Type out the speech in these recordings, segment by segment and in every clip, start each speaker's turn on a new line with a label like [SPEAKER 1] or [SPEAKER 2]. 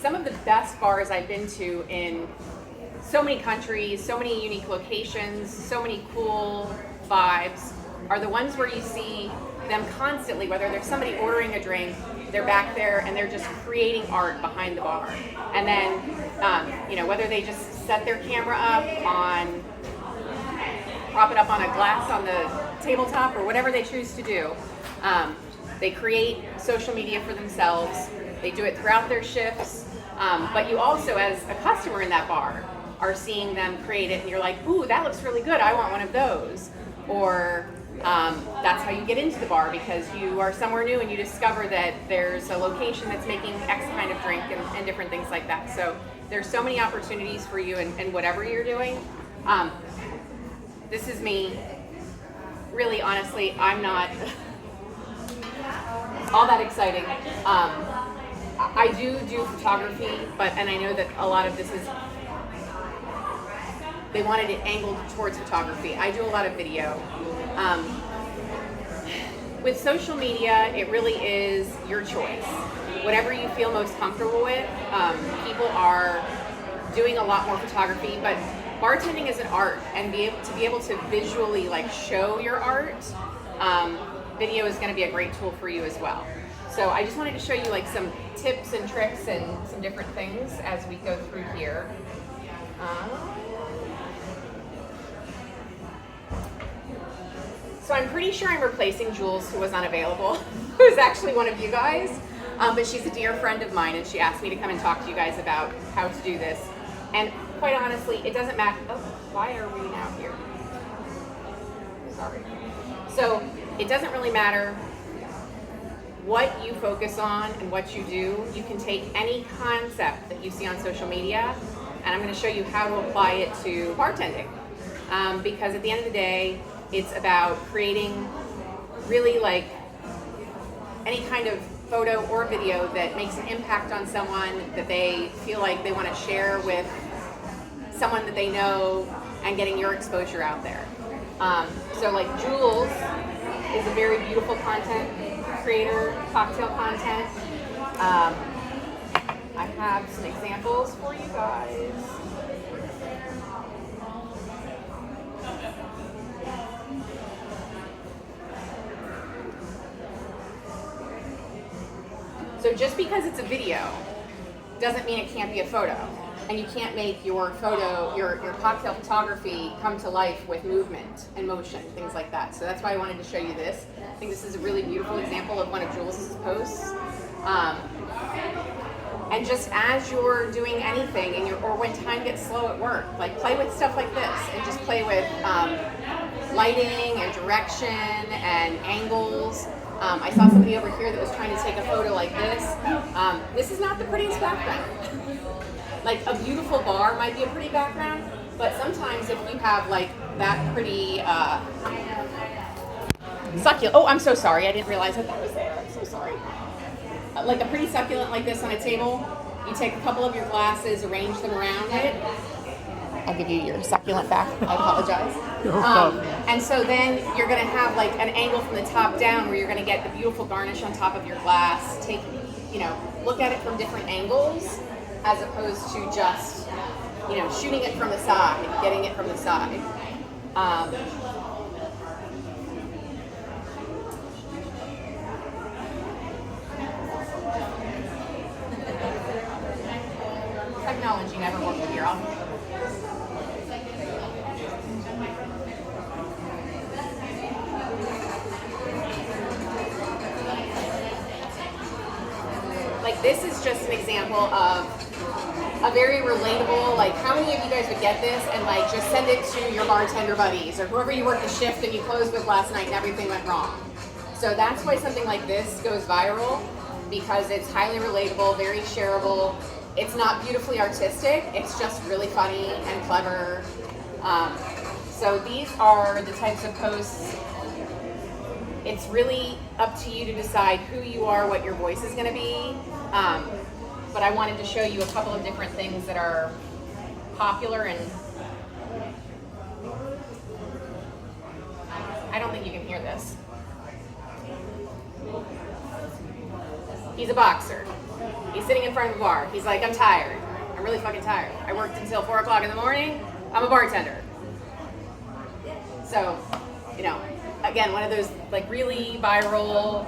[SPEAKER 1] Some of the best bars I've been to in so many countries, so many unique locations, so many cool vibes are the ones where you see them constantly, whether there's somebody ordering a drink, they're back there and they're just creating art behind the bar. And then, whether they just set their camera up prop it up on a glass on the tabletop or whatever they choose to do. They create social media for themselves. They do it throughout their shifts. But you also, as a customer in that bar, are seeing them create it and you're like, ooh, that looks really good. I want one of those. Or that's how you get into the bar, because you are somewhere new and you discover that there's a location that's making X kind of drink and different things like that. So there's so many opportunities for you in whatever you're doing. This is me. Really, honestly, I'm not all that exciting. I do photography, and I know that a lot of this is, they wanted it angled towards photography. I do a lot of video. With social media, it really is your choice. Whatever you feel most comfortable with. People are doing a lot more photography, but bartending is an art, and to be able to visually show your art, video is going to be a great tool for you as well. So I just wanted to show you some tips and tricks and some different things as we go through here. So I'm pretty sure I'm replacing Jules, who was unavailable, who's actually one of you guys, but she's a dear friend of mine, and she asked me to come and talk to you guys about how to do this. And quite honestly, it doesn't matter. Oh, why are we now here? Sorry. So it doesn't really matter what you focus on and what you do. You can take any concept that you see on social media, and I'm going to show you how to apply it to bartending. Because at the end of the day, it's about creating really any kind of photo or video that makes an impact on someone, that they feel like they want to share with someone that they know, and getting your exposure out there. So Jules is a very beautiful content creator, cocktail content. I have some examples for you guys. So just because it's a video doesn't mean it can't be a photo. And you can't make your photo, your cocktail photography come to life with movement and motion, things like that. So that's why I wanted to show you this. I think this is a really beautiful example of one of Jules's posts. And just as you're doing anything, or when time gets slow at work, play with stuff like this, and just play with lighting and direction and angles. I saw somebody over here that was trying to take a photo like this. This is not the prettiest background. A beautiful bar might be a pretty background, but sometimes if you have that pretty succulent, oh, I'm so sorry, I didn't realize that was there, I'm so sorry. A pretty succulent like this on a table, you take a couple of your glasses, arrange them around it. I'll give you your succulent back, I apologize. And so then you're gonna have an angle from the top down where you're gonna get the beautiful garnish on top of your glass. Look at it from different angles, as opposed to just, shooting it from the side, getting it from the side. Technology never worked here. This is just an example of a very relatable, how many of you guys would get this and just send it to your bartender buddies or whoever you worked the shift and you closed with last night and everything went wrong. So that's why something like this goes viral, because it's highly relatable, very shareable. It's not beautifully artistic, it's just really funny and clever. So these are the types of posts. It's really up to you to decide who you are, what your voice is going to be. But I wanted to show you a couple of different things that are popular, and I don't think you can hear this. He's a boxer. He's sitting in front of the bar. He's like, I'm tired. I'm really fucking tired. I worked until 4 o'clock in the morning. I'm a bartender. So, you know, again, one of those like really viral,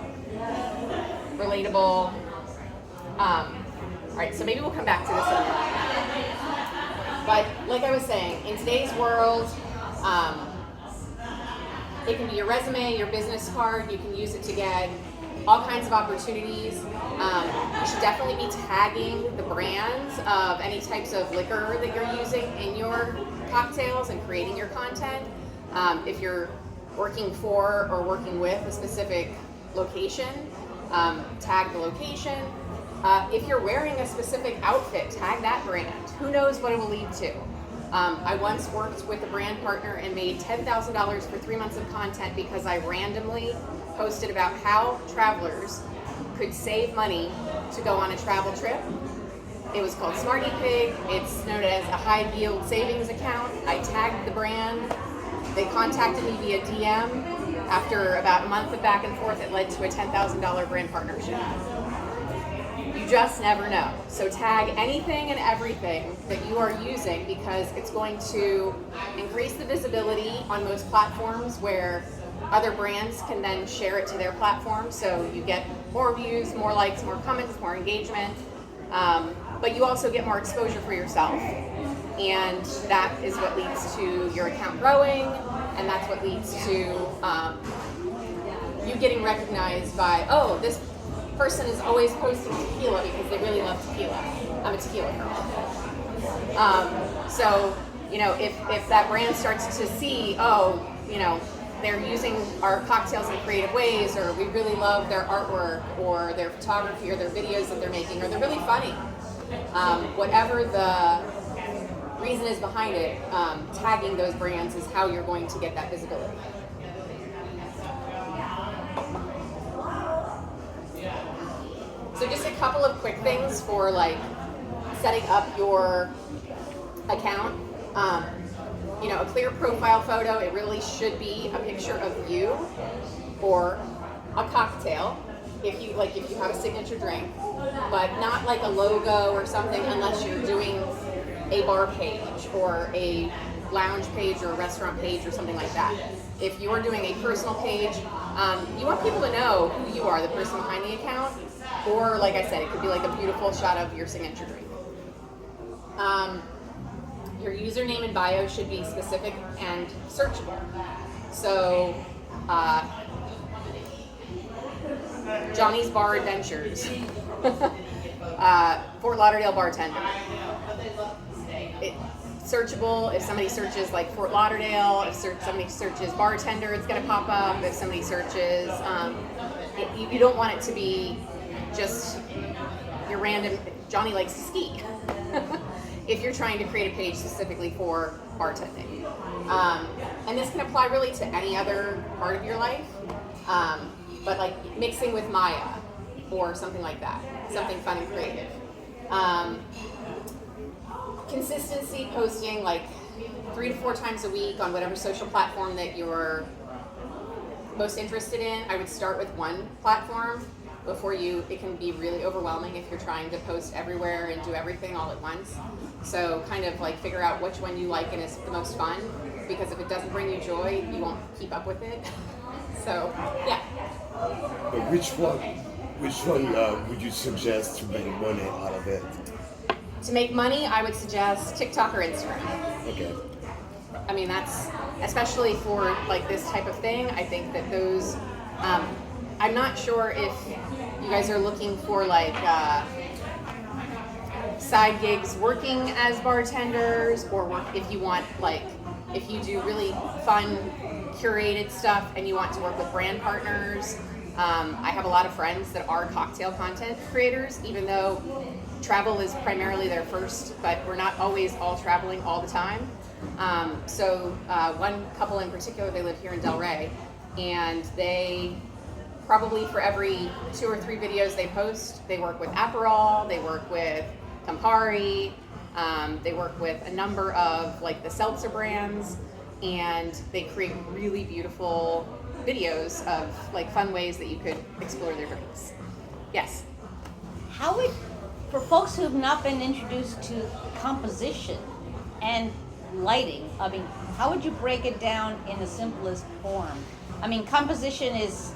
[SPEAKER 1] relatable. All right, so maybe we'll come back to this in a minute. But like I was saying, in today's world, it can be your resume, your business card. You can use it to get all kinds of opportunities. You should definitely be tagging the brands of any types of liquor that you're using in your cocktails and creating your content. If you're working for or working with a specific location, tag the location. If you're wearing a specific outfit, tag that brand. Who knows what it will lead to? I once worked with a brand partner and made $10,000 for 3 months of content because I randomly posted about how travelers could save money to go on a travel trip. It was called Smarty Pig. It's known as a high yield savings account. I tagged the brand. They contacted me via DM. After about a month of back and forth, it led to a $10,000 brand partnership. You just never know. So tag anything and everything that you are using because it's going to increase the visibility on most platforms where other brands can then share it to their platform. So you get more views, more likes, more comments, more engagement. But you also get more exposure for yourself. And that is what leads to your account growing. And that's what leads to you getting recognized by, oh, this person is always posting tequila because they really love tequila. I'm a tequila girl. So, you know, if that brand starts to see, oh, you know, they're using our cocktails in creative ways, or we really love their artwork or their photography or their videos that they're making, or they're really funny. Whatever the reason is behind it, tagging those brands is how you're going to get that visibility. So just a couple of quick things for like setting up your account. You know, a clear profile photo, it really should be a picture of you or a cocktail if you have a signature drink, but not like a logo or something unless you're doing a bar page or a lounge page or a restaurant page or something like that. If you are doing a personal page, you want people to know who you are, the person behind the account, or like I said, it could be like a beautiful shot of your signature drink. Your username and bio should be specific and searchable. So, Johnny's Bar Adventures, Fort Lauderdale Bartender. Searchable, if somebody searches like Fort Lauderdale, if somebody searches bartender, it's going to pop up. If somebody searches, you don't want it to be just your random, Johnny likes to ski. If you're trying to create a page specifically for bartending. And this can apply really to any other part of your life, but like mixing with Maya or something like that, something fun and creative. Consistency, posting like 3 to 4 times a week on whatever social platform that you're most interested in. I would start with one platform before it can be really overwhelming if you're trying to post everywhere and do everything all at once. So kind of like figure out which one you like and is the most fun, because if it doesn't bring you joy, you won't keep up with it. So, yeah.
[SPEAKER 2] But which one would you suggest to make money out of it?
[SPEAKER 1] To make money, I would suggest TikTok or Instagram.
[SPEAKER 2] Okay.
[SPEAKER 1] I mean, that's, especially for like this type of thing, I think that those, I'm not sure if you guys are looking for like side gigs working as bartenders, or if you want like, if you do really fun curated stuff and you want to work with brand partners. I have a lot of friends that are cocktail content creators, even though travel is primarily their first, but we're not always all traveling all the time. So one couple in particular, they live here in Delray, and they probably for every 2 or 3 videos they post, they work with Aperol, they work with Campari, they work with a number of like the seltzer brands, and they create really beautiful videos of like fun ways that you could explore their drinks. Yes?
[SPEAKER 3] How would for folks who've not been introduced to composition and lighting, I mean, how would you break it down in the simplest form? I mean, composition is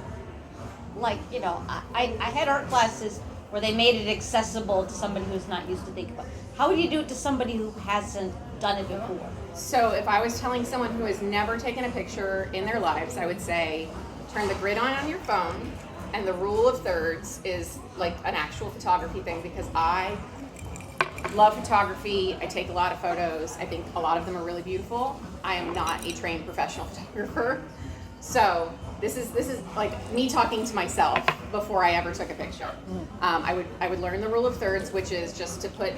[SPEAKER 3] like, you know, I had art classes where they made it accessible to somebody who's not used to thinking about it. How would you do it to somebody who hasn't done it before?
[SPEAKER 1] So if I was telling someone who has never taken a picture in their lives, I would say, turn the grid on your phone, and the rule of thirds is like an actual photography thing, because I love photography. I take a lot of photos. I think a lot of them are really beautiful. I am not a trained professional photographer. So this is like me talking to myself before I ever took a picture. I would learn the rule of thirds, which is just to put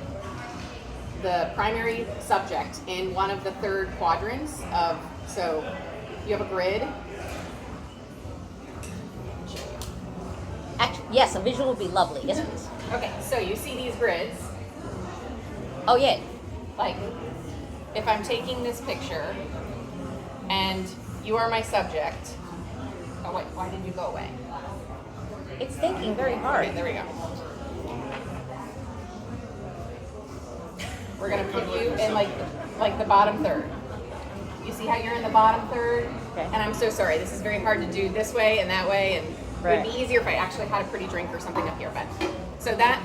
[SPEAKER 1] the primary subject in one of the third quadrants of, so you have a grid.
[SPEAKER 3] Actually, yes, a visual would be lovely. Yes, please.
[SPEAKER 1] Okay, so you see these grids.
[SPEAKER 3] Oh, yeah.
[SPEAKER 1] Like, if I'm taking this picture and you are my subject. Oh wait, why did you go away?
[SPEAKER 3] It's thinking very hard.
[SPEAKER 1] Okay, there we go. We're gonna put you in like the bottom third. You see how you're in the bottom third?
[SPEAKER 3] Okay.
[SPEAKER 1] And I'm so sorry, this is very hard to do this way and that way, and
[SPEAKER 3] Right.
[SPEAKER 1] it would be easier if I actually had a pretty drink or something up here. But so that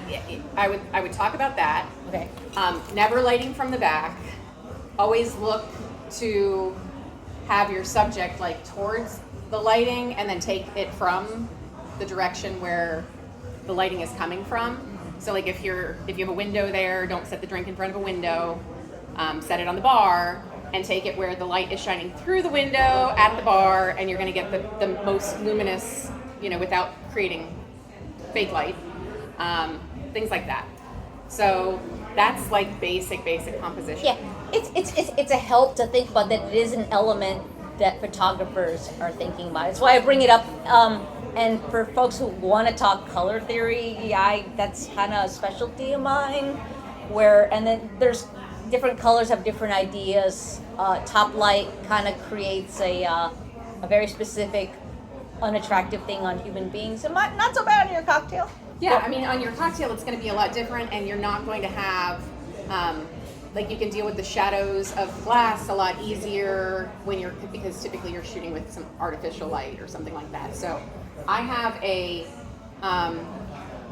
[SPEAKER 1] I would talk about that.
[SPEAKER 3] Okay.
[SPEAKER 1] Never lighting from the back. Always look to have your subject like towards the lighting, and then take it from the direction where the lighting is coming from. So like if you have a window there, don't set the drink in front of a window. Set it on the bar and take it where the light is shining through the window at the bar, and you're going to get the most luminous, you know, without creating fake light. Things like that. So that's like basic composition.
[SPEAKER 3] Yeah, it's a help to think about that. It is an element that photographers are thinking about. That's why I bring it up. And for folks who want to talk color theory, that's kind of a specialty of mine. And then there's different colors have different ideas. Top light kind of creates a very specific, unattractive thing on human beings. Not so bad in your cocktail.
[SPEAKER 1] Yeah, I mean, on your cocktail, it's going to be a lot different, and you're not going to have, like, you can deal with the shadows of glass a lot easier because typically you're shooting with some artificial light or something like that. So I have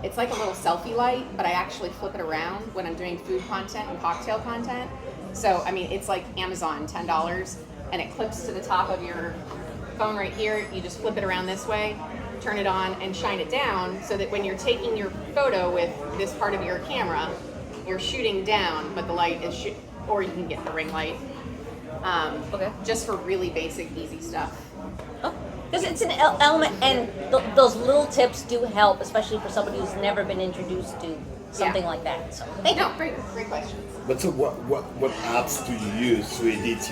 [SPEAKER 1] it's like a little selfie light, but I actually flip it around when I'm doing food content and cocktail content. So, I mean, it's like Amazon, $10, and it clips to the top of your phone right here. You just flip it around this way, turn it on, and shine it down, so that when you're taking your photo with this part of your camera, you're shooting down, but the light is or you can get the ring light.
[SPEAKER 3] Okay.
[SPEAKER 1] Just for really basic, easy stuff.
[SPEAKER 3] Oh, because it's an element, and those little tips do help, especially for somebody who's never been introduced to something like that. So, thank you.
[SPEAKER 1] No, great questions.
[SPEAKER 2] But so what apps do you use to edit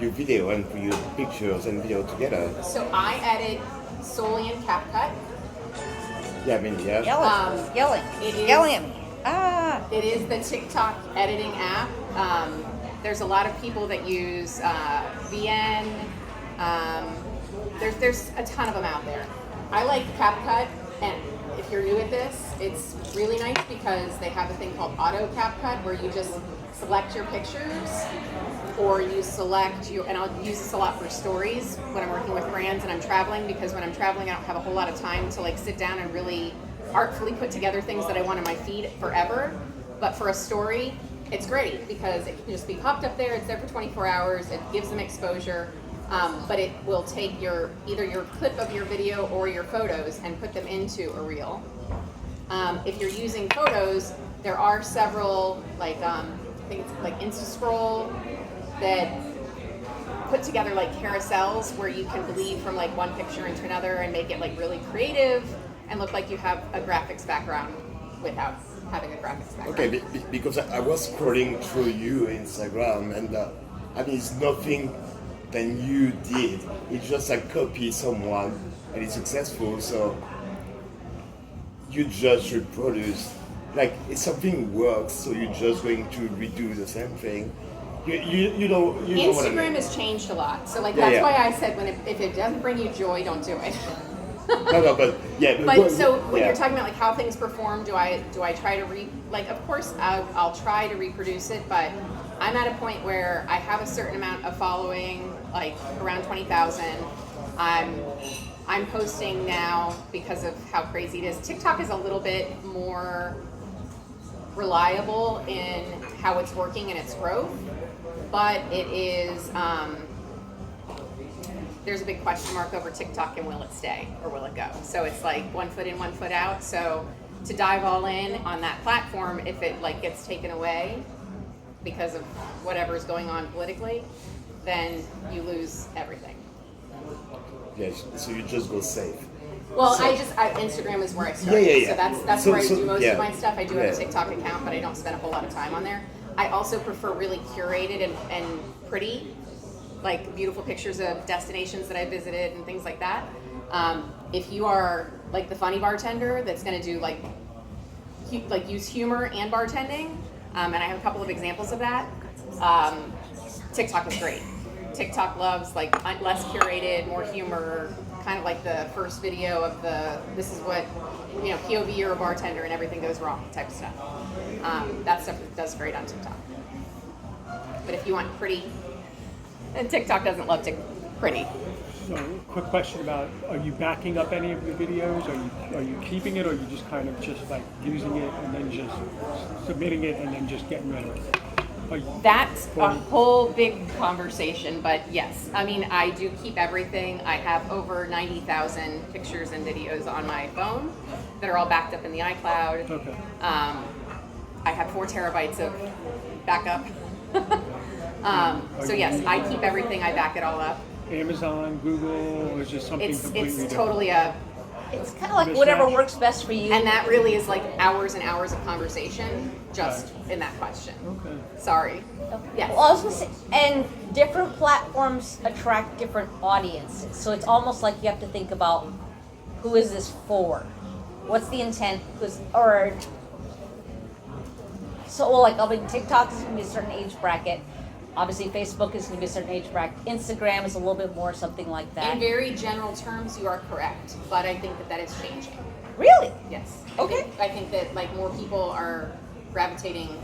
[SPEAKER 2] your video and put your pictures and video together?
[SPEAKER 1] So I edit solely in CapCut.
[SPEAKER 2] Yeah, I mean, yeah.
[SPEAKER 3] Yelling.
[SPEAKER 1] It is-
[SPEAKER 3] Yelling at me. Ah.
[SPEAKER 1] It is the TikTok editing app. There's a lot of people that use VN. There's a ton of them out there. I like CapCut, and if you're new at this, it's really nice because they have a thing called Auto CapCut where you just select your pictures, or you select and I'll use this a lot for stories when I'm working with brands and I'm traveling, because when I'm traveling I don't have a whole lot of time to like sit down and really artfully put together things that I want on my feed forever. But for a story, it's great because it can just be popped up there. It's there for 24 hours. It gives them exposure, but it will take either your clip of your video or your photos and put them into a reel. If you're using photos, there are several, like I think it's like InstaScroll, that put together like carousels where you can bleed from like one picture into another and make it like really creative and look like you have a graphics background without having a graphics background.
[SPEAKER 2] Okay, because I was scrolling through your Instagram, and I mean, it's nothing that you did. It's just a copy someone, and it's successful. So you just reproduce, like if something works, so you're just going to redo the same thing. You know what I mean.
[SPEAKER 1] Instagram has changed a lot, so like that's why I said if it doesn't bring you joy, don't do it.
[SPEAKER 2] No, but yeah.
[SPEAKER 1] But so when
[SPEAKER 2] yeah.
[SPEAKER 1] you're talking about like how things perform, do I try to like of course I'll try to reproduce it, but I'm at a point where I have a certain amount of following, like around 20,000. I'm posting now because of how crazy it is. TikTok is a little bit more reliable in how it's working and its growth, but it is there's a big question mark over TikTok and will it stay or will it go? So it's like 1 foot in, 1 foot out. So to dive all in on that platform, if it like gets taken away because of whatever is going on politically, then you lose everything.
[SPEAKER 2] Yes, so you just go safe.
[SPEAKER 1] Well,
[SPEAKER 2] So-
[SPEAKER 1] Instagram is where I started.
[SPEAKER 2] Yeah.
[SPEAKER 1] So that's where I do most
[SPEAKER 2] yeah.
[SPEAKER 1] of my stuff. I do have
[SPEAKER 2] Yeah.
[SPEAKER 1] a TikTok account, but I don't spend a whole lot of time on there. I also prefer really curated and pretty, like beautiful pictures of destinations that I visited and things like that. If you are like the funny bartender that's going to do like use humor and bartending, and I have a couple of examples of that, TikTok is great. TikTok loves like less curated, more humor, kind of like the first video of this is what, POV you're a bartender and everything goes wrong type of stuff. That stuff does great on TikTok. But if you want pretty, and TikTok doesn't love pretty.
[SPEAKER 4] So, quick question about: are you backing up any of the videos? Are you keeping it, or are you just kind of just like using it and then just submitting it and then just getting rid of it?
[SPEAKER 1] That's a whole big conversation, but yes, I mean, I do keep everything. I have over 90,000 pictures and videos on my phone that are all backed up in the iCloud.
[SPEAKER 4] Okay.
[SPEAKER 1] I have 4 terabytes of backup. So yes, I keep everything. I back it all up.
[SPEAKER 4] Amazon, Google, or is just something completely
[SPEAKER 1] It's
[SPEAKER 4] different?
[SPEAKER 1] totally
[SPEAKER 3] It's kind of like whatever works best for you.
[SPEAKER 1] and that really is like hours and hours of conversation just in that question.
[SPEAKER 4] Okay.
[SPEAKER 1] Sorry. Yes.
[SPEAKER 3] Well, I was gonna say, and different platforms attract different audiences. So it's almost like you have to think about who is this for? What's the intent? Like, I mean, TikTok is gonna be a certain age bracket. Obviously, Facebook is gonna be a certain age bracket. Instagram is a little bit more something like that.
[SPEAKER 1] In very general terms, you are correct, but I think that is changing.
[SPEAKER 3] Really?
[SPEAKER 1] Yes.
[SPEAKER 3] Okay.
[SPEAKER 1] I think that like more people are gravitating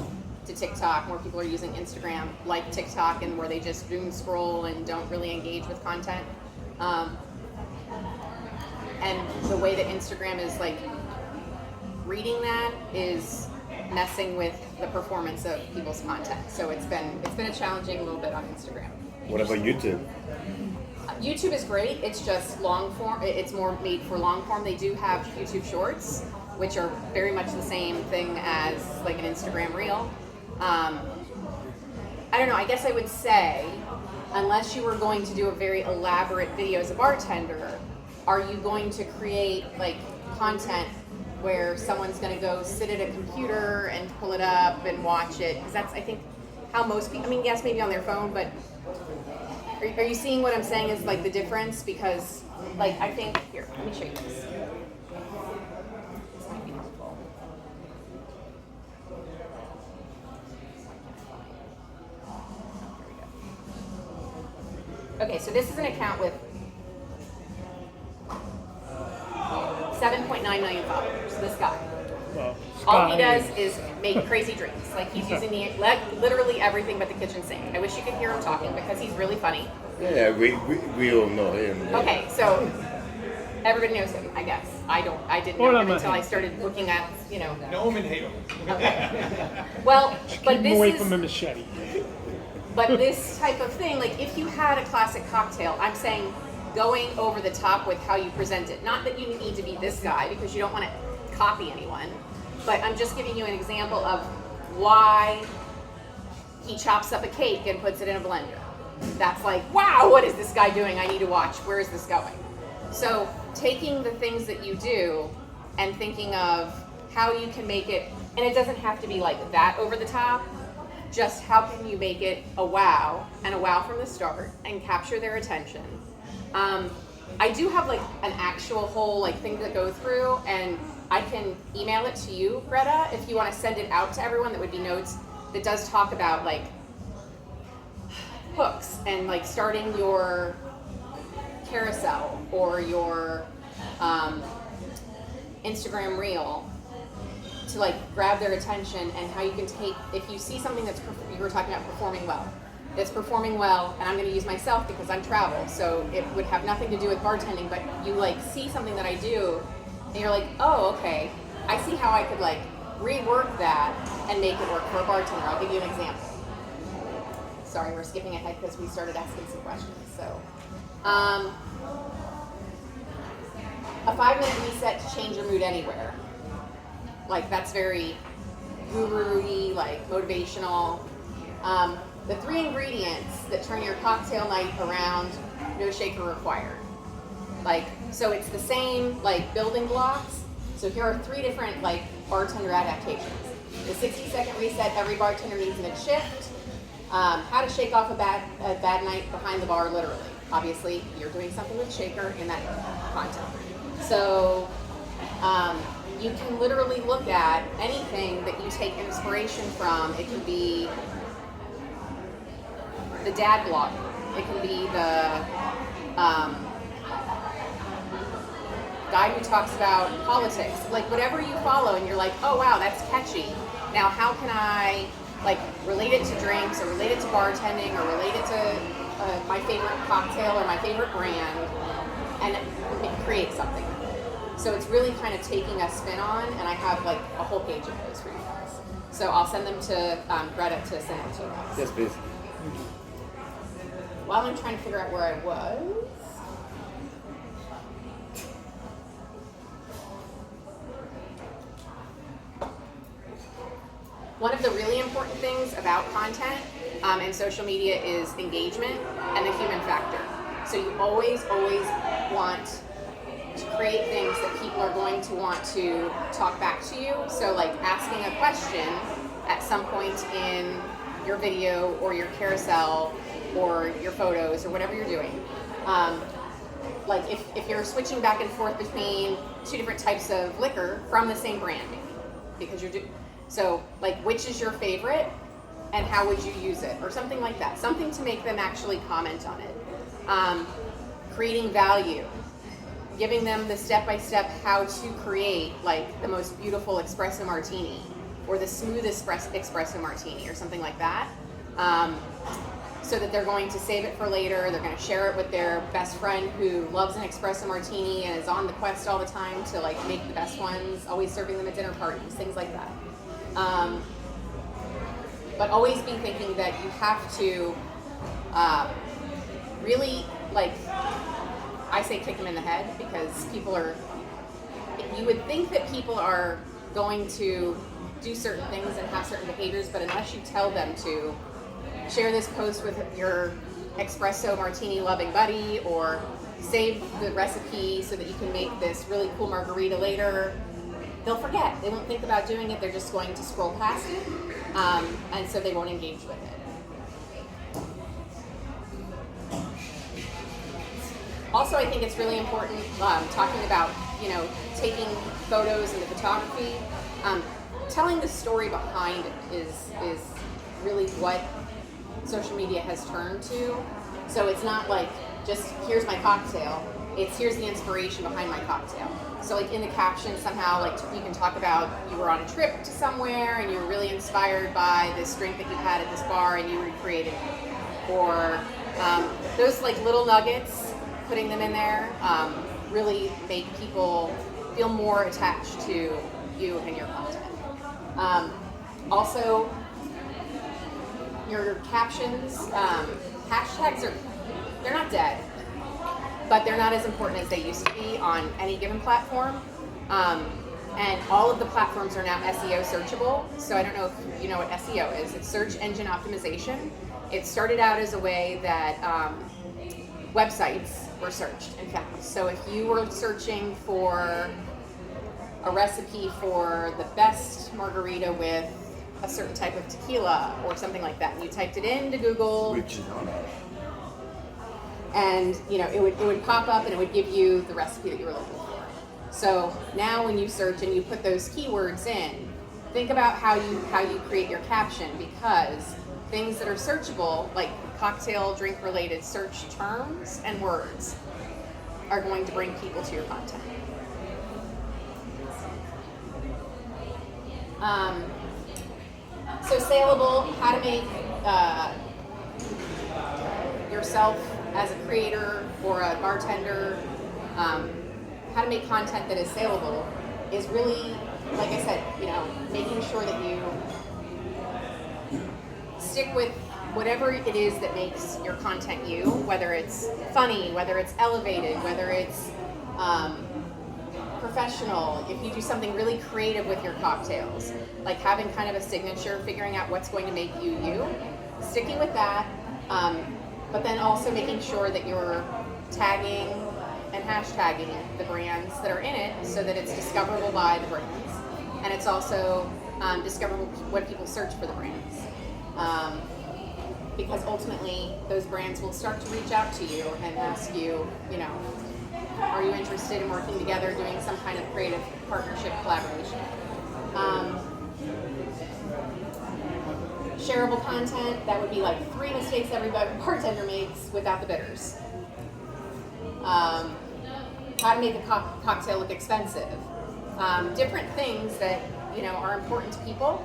[SPEAKER 1] to TikTok. More people are using Instagram like TikTok, and where they just doom scroll and don't really engage with content. And the way that Instagram is like reading that is messing with the performance of people's content. So it's been a challenging little bit on Instagram.
[SPEAKER 2] What about YouTube?
[SPEAKER 1] YouTube is great. It's just long form. It's more made for long form. They do have YouTube Shorts, which are very much the same thing as like an Instagram Reel. I don't know. I guess I would say, unless you were going to do a very elaborate video as a bartender, are you going to create like content where someone's going to go sit at a computer and pull it up and watch it? Because that's, I think, how most people, I mean, yes, maybe on their phone, but are you seeing what I'm saying is like the difference? Because like, I think, here, let me show you this. This might be helpful. Okay, so this is an account with 7.9 million followers. This guy.
[SPEAKER 4] Well,
[SPEAKER 1] All he does is make crazy drinks. Like he's using literally everything but the kitchen sink. I wish you could hear him talking because he's really funny.
[SPEAKER 2] Yeah, we all know him. Yeah.
[SPEAKER 1] Okay, so everybody knows him, I guess. I didn't know him until I started looking at,
[SPEAKER 5] Know him and hate him.
[SPEAKER 1] Okay. Well, but
[SPEAKER 4] keep him away
[SPEAKER 1] this
[SPEAKER 4] from
[SPEAKER 1] is,
[SPEAKER 4] the machete.
[SPEAKER 1] but this type of thing, like if you had a classic cocktail, I'm saying going over the top with how you present it. Not that you need to be this guy because you don't want to copy anyone, but I'm just giving you an example of why he chops up a cake and puts it in a blender. That's like, wow, what is this guy doing? I need to watch. Where is this going? So taking the things that you do and thinking of how you can make it, and it doesn't have to be like that over the top, just how can you make it a wow, and a wow from the start, and capture their attention. I do have like an actual whole like thing to go through, and I can email it to you, Greta, if you want to send it out to everyone. That would be notes that does talk about like hooks and like starting your carousel or your Instagram reel to like grab their attention, and how you can take, if you see something that's, you were talking about performing well, that's performing well, and I'm going to use myself because I'm travel, so it would have nothing to do with bartending, but you like see something that I do, and you're like, oh, okay, I see how I could like rework that and make it work for a bartender. I'll give you an example. Sorry, we're skipping ahead because we started asking some questions. So, a 5-minute reset to change your mood anywhere. Like, that's very guru-y, like motivational. The 3 ingredients that turn your cocktail night around, no shaker required. Like, so it's the same like building blocks. So here are 3 different like bartender adaptations. The 60-second reset every bartender needs mid-shift. How to shake off a bad night behind the bar, literally. Obviously, you're doing something with shaker in that content. So you can literally look at anything that you take inspiration from. It can be the dad blog. It can be the guy who talks about politics. Like whatever you follow and you're like, oh wow, that's catchy. Now how can I like relate it to drinks or relate it to bartending or relate it to my favorite cocktail or my favorite brand and create something. So it's really kind of taking a spin on, and I have like a whole page of those for you guys. So I'll send them to Greta to send them to you guys.
[SPEAKER 2] Yes, please.
[SPEAKER 1] While I'm trying to figure out where I was. One of the really important things about content and social media is engagement and the human factor. So you always want to create things that people are going to want to talk back to you. So like asking a question at some point in your video or your carousel or your photos or whatever you're doing. Like if you're switching back and forth between 2 different types of liquor from the same brand, because you're so like which is your favorite and how would you use it or something like that. Something to make them actually comment on it. Creating value. Giving them the step-by-step how to create like the most beautiful espresso martini or the smoothest espresso martini or something like that. So that they're going to save it for later. They're going to share it with their best friend who loves an espresso martini and is on the quest all the time to like make the best ones, always serving them at dinner parties, things like that. But always be thinking that you have to really like, I say kick them in the head because people are, you would think that people are going to do certain things and have certain behaviors, but unless you tell them to share this post with your espresso martini loving buddy or save the recipe so that you can make this really cool margarita later, they'll forget. They won't think about doing it. They're just going to scroll past it, and so they won't engage with it. Also, I think it's really important talking about, taking photos and the photography. Telling the story behind it is really what social media has turned to. So it's not like just here's my cocktail. It's here's the inspiration behind my cocktail. So like in the caption somehow like you can talk about you were on a trip to somewhere and you were really inspired by this drink that you had at this bar and you recreated it. Or those like little nuggets, putting them in there really make people feel more attached to you and your content. Also, your captions, hashtags they're not dead, but they're not as important as they used to be on any given platform. And all of the platforms are now SEO searchable. So I don't know if you know what SEO is. It's search engine optimization. It started out as a way that websites were searched and found. So if you were searching for a recipe for the best margarita with a certain type of tequila or something like that, and you typed it into Google, and it would pop up and it would give you the recipe that you were looking for. So now when you search and you put those keywords in, think about how you create your caption, because things that are searchable, like cocktail drink related search terms and words, are going to bring people to your content. So saleable, how to make yourself as a creator or a bartender, how to make content that is saleable is really, like I said, making sure that you stick with whatever it is that makes your content you, whether it's funny, whether it's elevated, whether it's professional, if you do something really creative with your cocktails, like having kind of a signature, figuring out what's going to make you you, sticking with that, but then also making sure that you're tagging and hashtagging the brands that are in it so that it's discoverable by the brands, and it's also discoverable when people search for the brands. Because ultimately, those brands will start to reach out to you and ask you, are you interested in working together, doing some kind of creative partnership collaboration? Shareable content, that would be like 3 mistakes every bartender makes without the bitters. How to make a cocktail look expensive. Different things that, are important to people,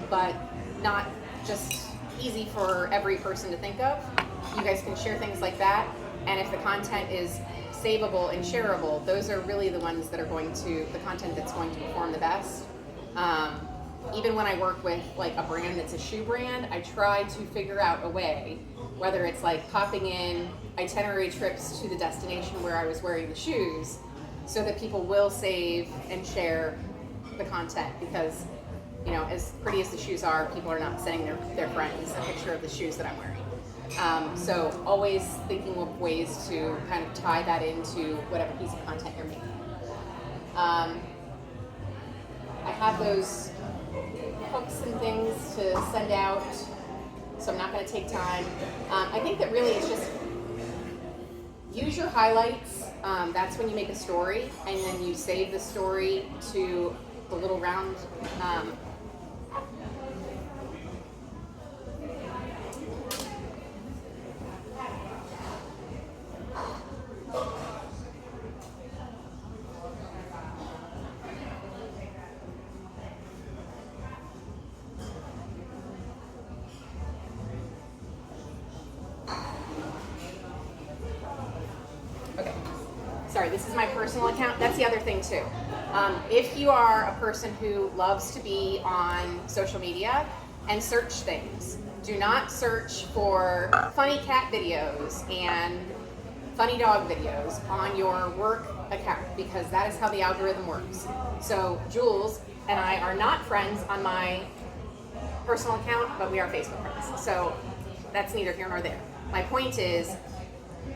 [SPEAKER 1] but not just easy for every person to think of. You guys can share things like that, and if the content is savable and shareable, those are really the ones that are the content that's going to perform the best. Even when I work with like a brand that's a shoe brand, I try to figure out a way, whether it's like popping in itinerary trips to the destination where I was wearing the shoes, so that people will save and share the content, because as pretty as the shoes are, people are not sending their friends a picture of the shoes that I'm wearing. So always thinking of ways to kind of tie that into whatever piece of content you're making. I have those hooks and things to send out, so I'm not going to take time. I think that really it's just use your highlights. That's when you make a story, and then you save the story to the little round Sorry, this is my personal account. That's the other thing too. If you are a person who loves to be on social media and search things, do not search for funny cat videos and funny dog videos on your work account, because that is how the algorithm works. So Jules and I are not friends on my personal account, but we are Facebook friends. So that's neither here nor there. My point is,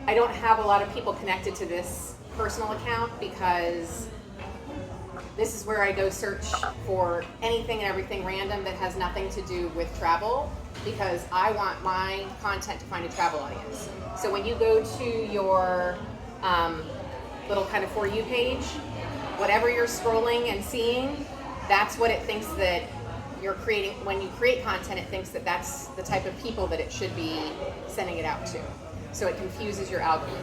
[SPEAKER 1] I don't have a lot of people connected to this personal account, because this is where I go search for anything and everything random that has nothing to do with travel, because I want my content to find a travel audience. So when you go to your little kind of For You page, whatever you're scrolling and seeing, that's what it thinks that you're creating. When you create content, it thinks that that's the type of people that it should be sending it out to. So it confuses your algorithm.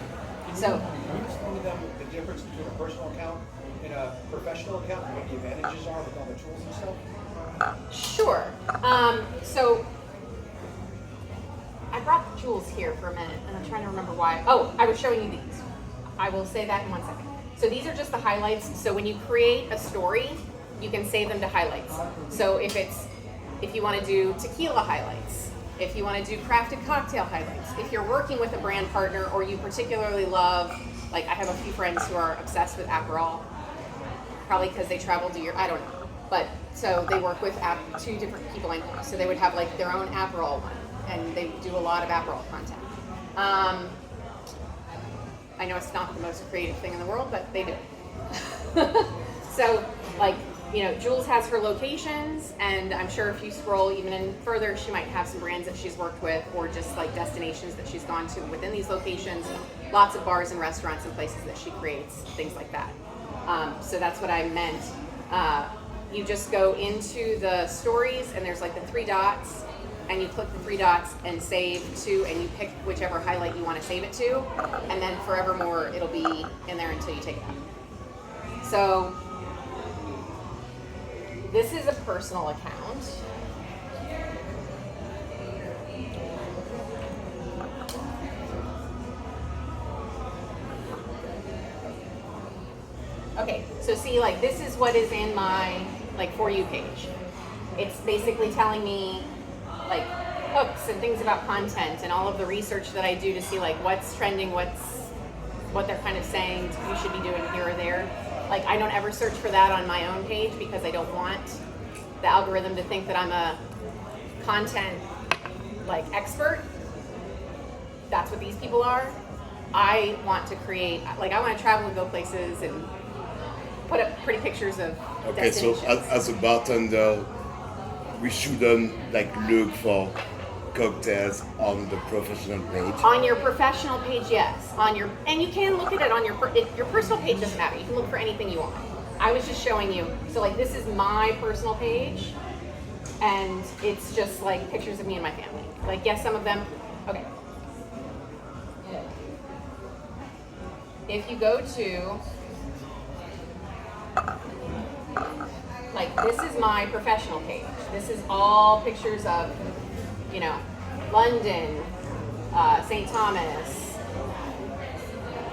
[SPEAKER 1] So,
[SPEAKER 5] can you explain to them the difference between a personal account and a professional account, and what the advantages are with all the tools and stuff?
[SPEAKER 1] Sure. So I brought Jules here for a minute, and I'm trying to remember why. Oh, I was showing you these. I will say that in 1 second. So these are just the highlights. So when you create a story, you can save them to highlights. So if you want to do tequila highlights, if you want to do crafted cocktail highlights, if you're working with a brand partner or you particularly love, like I have a few friends who are obsessed with Aperol, probably because they travel to Europe, I don't know. But so they work with 2 different people I know. So they would have like their own Aperol one, and they do a lot of Aperol content. I know it's not the most creative thing in the world, but they do. So like, Jules has her locations, and I'm sure if you scroll even in further, she might have some brands that she's worked with, or just like destinations that she's gone to within these locations. Lots of bars and restaurants and places that she creates, things like that. So that's what I meant. You just go into the stories, and there's like the 3 dots, and you click the three dots and save to, and you pick whichever highlight you want to save it to, and then forevermore it'll be in there until you take it out. So this is a personal account. Okay, so see, like, this is what is in my, like, For You page. It's basically telling me, like, hooks and things about content and all of the research that I do to see, like, what's trending, what they're kind of saying you should be doing here or there. Like, I don't ever search for that on my own page because I don't want the algorithm to think that I'm a content, like, expert. That's what these people are. I want to create, like, I want to travel and go places and put up pretty pictures of
[SPEAKER 2] Okay, so
[SPEAKER 1] destinations.
[SPEAKER 2] as a bartender, we shouldn't like look for cocktails on the professional page.
[SPEAKER 1] On your professional page, yes. And you can look at it on your personal page doesn't matter. You can look for anything you want. I was just showing you. So like this is my personal page, and it's just like pictures of me and my family. Like yes, some of them. Okay. If you go to, like, this is my professional page. This is all pictures of, you know, London, St. Thomas,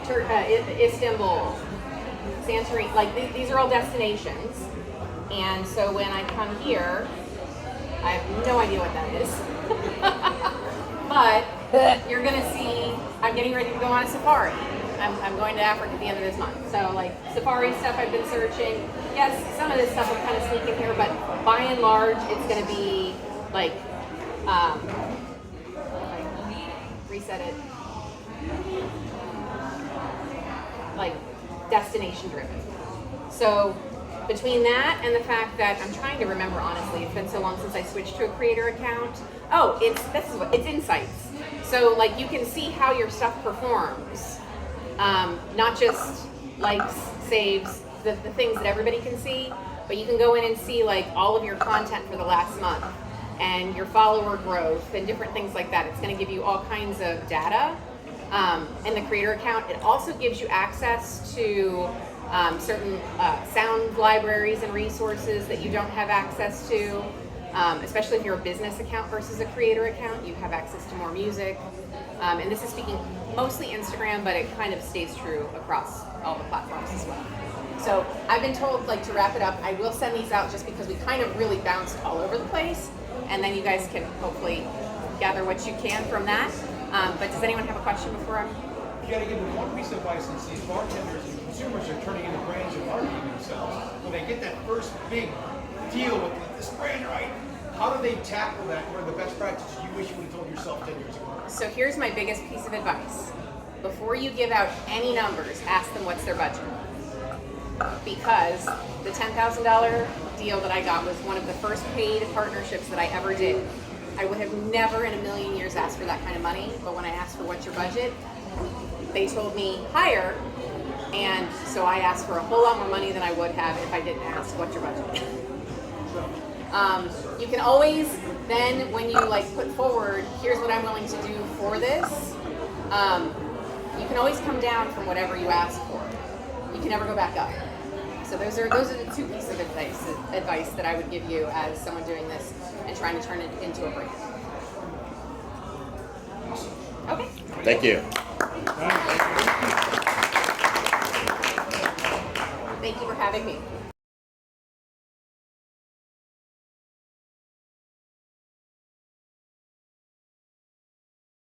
[SPEAKER 1] Istanbul, Santorini. Like, these are all destinations. And so when I come here, I have no idea what that is. But you're going to see, I'm getting ready to go on a safari. I'm going to Africa at the end of this month. So like safari stuff I've been searching. Yes, some of this stuff will kind of sneak in here, but by and large, it's going to be like, reset it, like destination driven. So between that and the fact that I'm trying to remember honestly, it's been so long since I switched to a creator account. Oh, it's insights. So like you can see how your stuff performs. Not just likes, saves, the things that everybody can see, but you can go in and see like all of your content for the last month and your follower growth and different things like that. It's going to give you all kinds of data in the creator account. It also gives you access to certain sound libraries and resources that you don't have access to. Especially if you're a business account versus a creator account, you have access to more music. And this is speaking mostly Instagram, but it kind of stays true across all the platforms as well. So I've been told, like, to wrap it up, I will send these out just because we kind of really bounced all over the place, and then you guys can hopefully gather what you can from that. But does anyone have a question before I'm...
[SPEAKER 5] You got to give them one piece of advice since these bartenders and consumers are turning into brands and marketing themselves. When they get that first big deal with this brand, right? How do they tackle that? What are the best practices you wish you would have told yourself 10 years ago?
[SPEAKER 1] So here's my biggest piece of advice. Before you give out any numbers, ask them what's their budget. Because the $10,000 deal that I got was one of the first paid partnerships that I ever did. I would have never in a million years asked for that kind of money, but when I asked for what's your budget, they told me higher, and so I asked for a whole lot more money than I would have if I didn't ask what's your budget. You can always then, when you like put forward, here's what I'm willing to do for this, you can always come down from whatever you ask for. You can never go back up. So those are the two pieces of advice that I would give you as someone doing this and trying to turn it into a brand. Okay.
[SPEAKER 2] Thank you.
[SPEAKER 1] Thank you for having me.